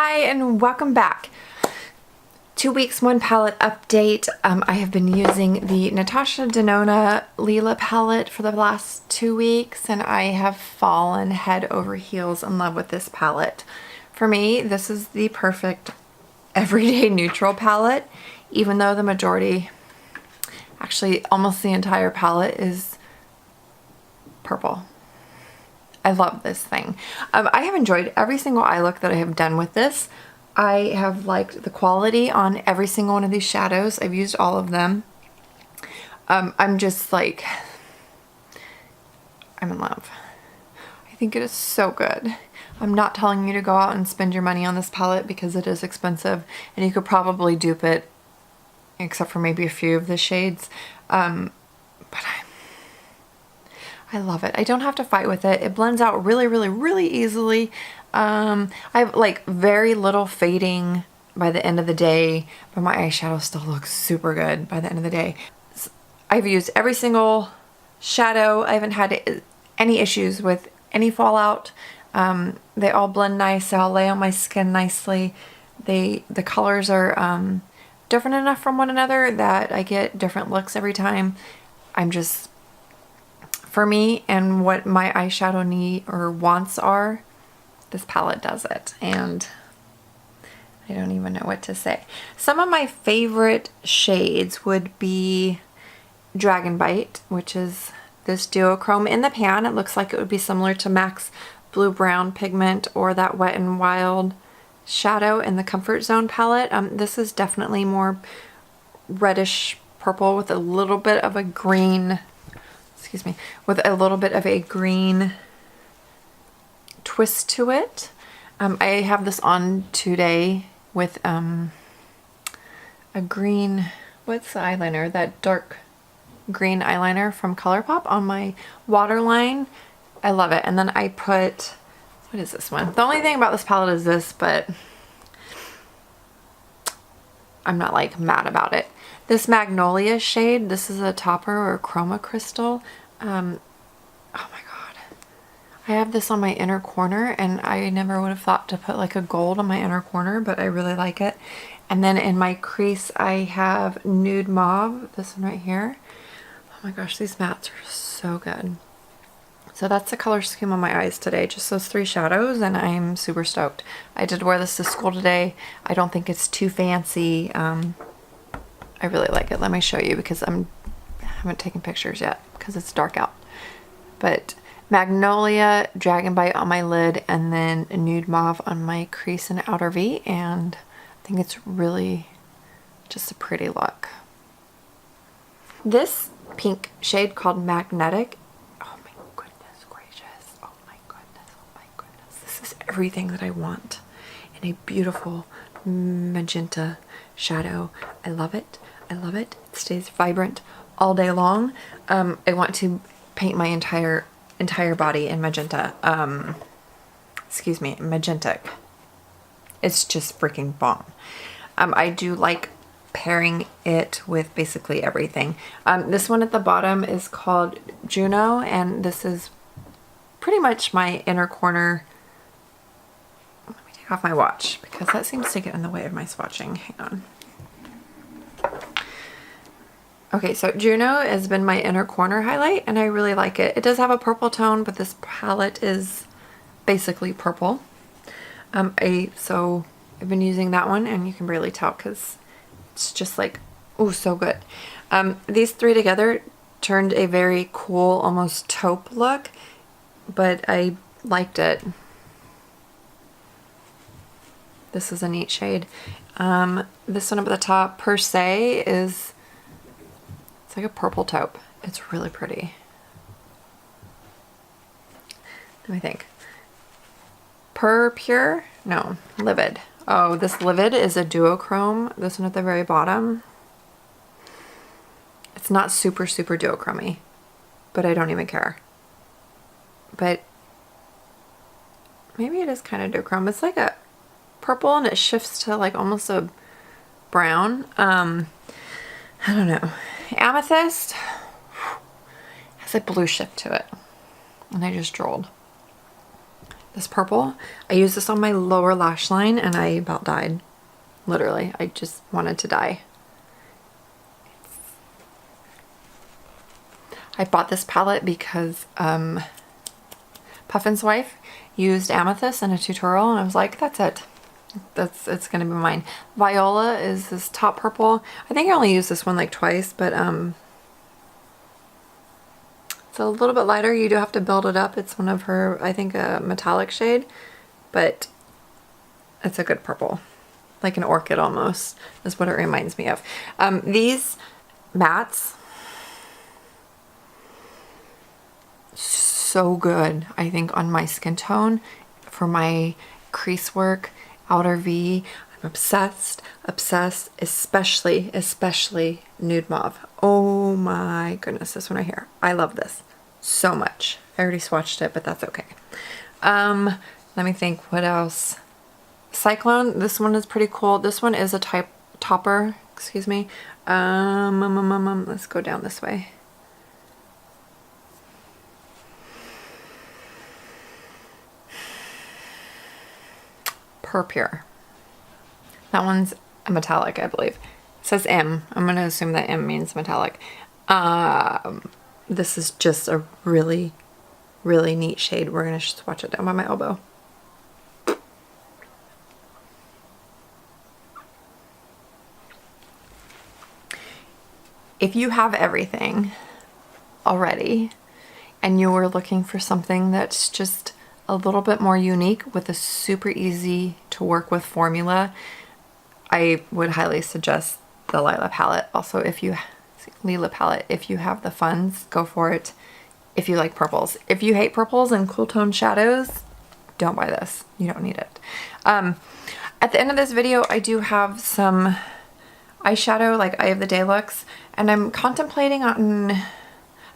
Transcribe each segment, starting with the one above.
Hi and welcome back. 2 weeks, one palette update. I have been using the Natasha Denona Lila palette for the last 2 weeks and I have fallen head over heels in love with this palette. For me, this is the perfect everyday neutral palette, even though the majority, actually almost the entire palette, is purple. I love this thing. I have enjoyed every single eye look that I have done with this. I have liked the quality on every single one of these shadows. I've used all of them. I'm just like, I'm in love. I think it is so good. I'm not telling you to go out and spend your money on this palette because it is expensive and you could probably dupe it, except for maybe a few of the shades. But I love it. I don't have to fight with it. It blends out really easily. I have like very little fading by the end of the day, but my eyeshadow still looks super good by the end of the day. I've used every single shadow. I haven't had any issues with any fallout. They all blend nice. They all lay on my skin nicely. The colors are different enough from one another that I get different looks every time. I'm just, for me and what my eyeshadow need or wants are, this palette does it, and I don't even know what to say. Some of my favorite shades would be Dragon Bite, which is this duochrome in the pan. It looks like it would be similar to MAC's Blue Brown pigment or that Wet n Wild shadow in the Comfort Zone palette. This is definitely more reddish purple with a little bit of a green, excuse me, with a little bit of a green twist to it. I have this on today with a green, what's the eyeliner? That dark green eyeliner from ColourPop on my waterline. I love it. And then I put, what is this one? The only thing about this palette is this, but I'm not like mad about it. This Magnolia shade, this is a topper or a chroma crystal. Oh my god. I have this on my inner corner and I never would have thought to put like a gold on my inner corner, but I really like it. And then in my crease I have Nude Mauve, this one right here. Oh my gosh, these mattes are so good. So that's the color scheme on my eyes today, just those 3 shadows, and I'm super stoked. I did wear this to school today. I don't think it's too fancy. I really like it. Let me show you because I haven't taken pictures yet because it's dark out. But Magnolia, Dragon Bite on my lid, and then Nude Mauve on my crease and outer V, and I think it's really just a pretty look. This pink shade called Magnetic, oh my goodness gracious, oh my goodness, this is everything that I want in a beautiful magenta shadow. I love it. I love it. It stays vibrant all day long. I want to paint my entire body in magenta. Excuse me, magentic. It's just freaking bomb. I do like pairing it with basically everything. This one at the bottom is called Juno, and this is pretty much my inner corner. Let me take off my watch because that seems to get in the way of my swatching. Hang on. Okay, so Juno has been my inner corner highlight and I really like it. It does have a purple tone, but this palette is basically purple. So I've been using that one and you can barely tell because it's just like, oh, so good. These 3 together turned a very cool, almost taupe look, but I liked it. This is a neat shade. This one up at the top, Per Se, is, it's like a purple taupe. It's really pretty. Let me think. Pure? No, Livid. Oh, this Livid is a duochrome. This one at the very bottom. It's not super duochromy, but I don't even care. But maybe it is kind of duochrome. It's like a purple and it shifts to like almost a brown. I don't know. Amethyst has a blue shift to it, and I just drooled. This purple, I used this on my lower lash line and I about died. Literally, I just wanted to die. I bought this palette because Puffin's wife used amethyst in a tutorial and I was like, that's it. It's gonna be mine. Viola is this top purple. I think I only used this one like twice, but it's a little bit lighter. You do have to build it up. It's one of her, I think, a metallic shade, but it's a good purple. Like an orchid almost is what it reminds me of. These mattes, so good, I think, on my skin tone for my crease work, outer V. I'm obsessed, especially nude mauve. Oh my goodness, this one right here. I love this so much. I already swatched it, but that's okay. Let me think, what else? Cyclone, this one is pretty cool. This one is a topper, excuse me. Let's go down this way. Pure. That one's a metallic, I believe. It says M. I'm going to assume that M means metallic. This is just a really, really neat shade. We're going to swatch it down by my elbow. If you have everything already and you are looking for something that's just a little bit more unique with a super easy to work with formula, I would highly suggest the Lila palette. Also, if you have the funds, go for it. If you like purples, if you hate purples and cool tone shadows, don't buy this. You don't need it. At the end of this video, I do have some eyeshadow, like Eye of the Day looks, and I'm contemplating on, I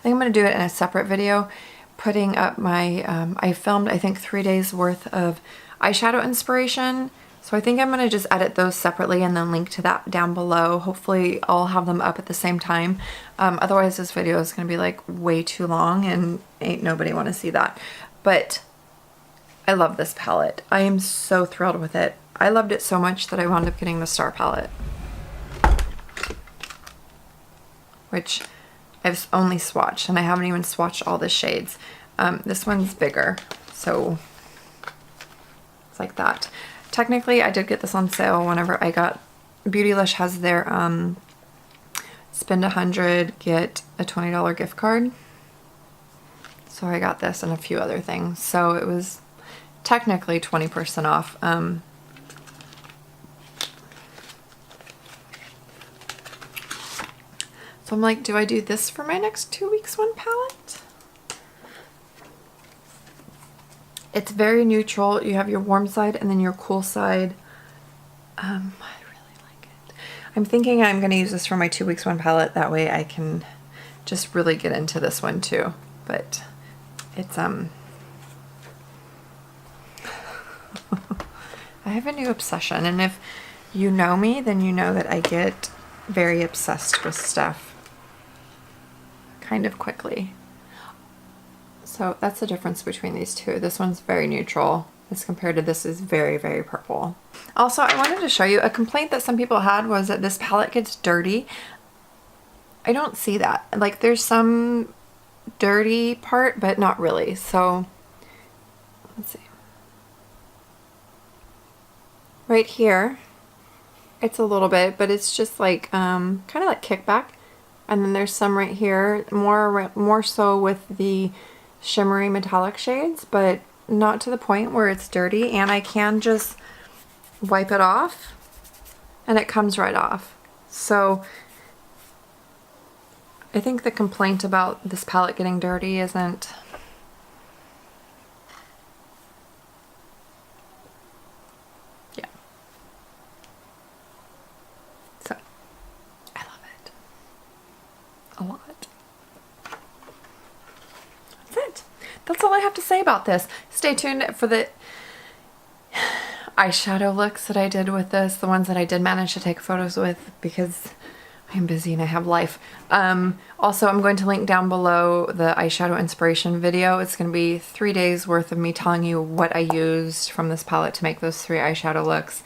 think I'm going to do it in a separate video, putting up my, I filmed I think 3 days worth of eyeshadow inspiration, so I think I'm going to just edit those separately and then link to that down below. Hopefully I'll have them up at the same time. Otherwise this video is going to be like way too long and ain't nobody want to see that. But I love this palette. I am so thrilled with it. I loved it so much that I wound up getting the Star palette, which I've only swatched, and I haven't even swatched all the shades. This one's bigger, so it's like that. Technically, I did get this on sale whenever I got, Beautylish has their spend 100, get a $20 gift card. So I got this and a few other things. So it was technically 20% off. So I'm like, do I do this for my next 2 weeks one palette? It's very neutral. You have your warm side and then your cool side. I really like it. I'm thinking I'm going to use this for my 2 weeks one palette. That way I can just really get into this one too. But it's I have a new obsession, and if you know me, then you know that I get very obsessed with stuff kind of quickly. So that's the difference between these two. This one's very neutral as compared to this is very, very purple. Also, I wanted to show you a complaint that some people had was that this palette gets dirty. I don't see that. Like, there's some dirty part, but not really. So let's see. Right here, it's a little bit, but it's just like kind of like kickback. And then there's some right here, more so with the shimmery metallic shades, but not to the point where it's dirty, and I can just wipe it off and it comes right off. So I think the complaint about this palette getting dirty isn't, yeah. So I love it a lot. That's all I have to say about this. Stay tuned for the eyeshadow looks that I did with this, the ones that I did manage to take photos with, because I'm busy and I have life. Also, I'm going to link down below the eyeshadow inspiration video. It's going to be 3 days worth of me telling you what I used from this palette to make those 3 eyeshadow looks.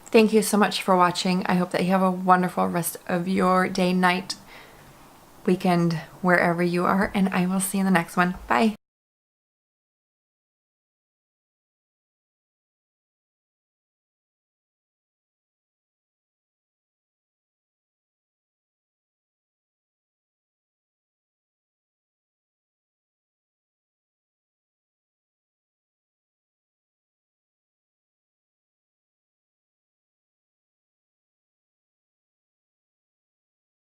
Thank you so much for watching. I hope that you have a wonderful rest of your day, night, weekend, wherever you are, and I will see you in the next one. Bye.